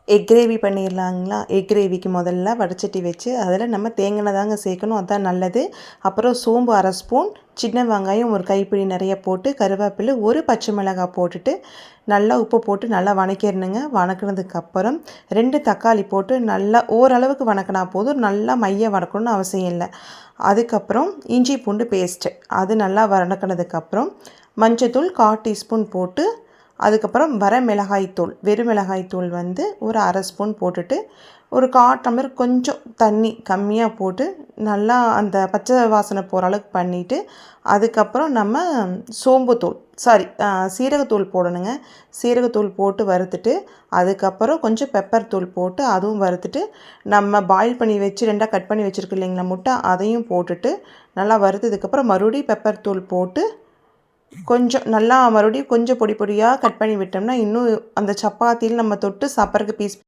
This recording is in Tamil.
Egg gravy பண்ணிடலாங்களா. எக் கிரேவிக்கு முதல்ல வடச்சட்டி வச்சு அதில் நம்ம தேங்காய் தாங்க சேர்க்கணும், அதுதான் நல்லது. அப்புறம் சோம்பு 1/2 ஸ்பூன், சின்ன வெங்காயம் ஒரு கைப்பிடி நிறைய போட்டு, கருவேப்பிலை ஒரு பச்சை மிளகாய் போட்டுட்டு நல்லா உப்பு போட்டு நல்லா வணக்கிடணுங்க. வணக்கினதுக்கப்புறம் 2 தக்காளி போட்டு நல்லா ஓரளவுக்கு வணக்கினா போதும், நல்லா மைய வதக்கணும்னு அவசியம் இல்லை. அதுக்கப்புறம் இஞ்சி பூண்டு பேஸ்ட்டு அது நல்லா வதக்கினதுக்கப்புறம் மஞ்சத்தூள் 1/4 டீஸ்பூன் போட்டு, அதுக்கப்புறம் மிளகாய்த்தூள் வெறும் மிளகாய்த்தூள் வந்து ஒரு 1/2 ஸ்பூன் போட்டுட்டு, ஒரு 1/4 டம்ளர் கொஞ்சம் தண்ணி கம்மியாக போட்டு நல்லா அந்த பச்சை வாசனை போகிற அளவுக்கு பண்ணிவிட்டு, அதுக்கப்புறம் நம்ம சீரகத்தூள் போடணுங்க. சீரகத்தூள் போட்டு வறுத்துட்டு, அதுக்கப்புறம் கொஞ்சம் பெப்பர் தூள் போட்டு அதுவும் வறுத்துட்டு, நம்ம பாயில் பண்ணி வச்சு 2ஆக கட் பண்ணி வச்சுருக்கு இல்லைங்களா முட்டை, அதையும் போட்டுட்டு நல்லா வறுத்ததுக்கப்புறம் மறுபடியும் பெப்பர் தூள் போட்டு கொஞ்சம் நல்லா மறுபடியும் கொஞ்சம் பொடி பொடியாக கட் பண்ணி விட்டோம்னா இன்னும் அந்த சப்பாத்தியில் நம்ம தொட்டு சாப்பிட்றதுக்கு பீஸ்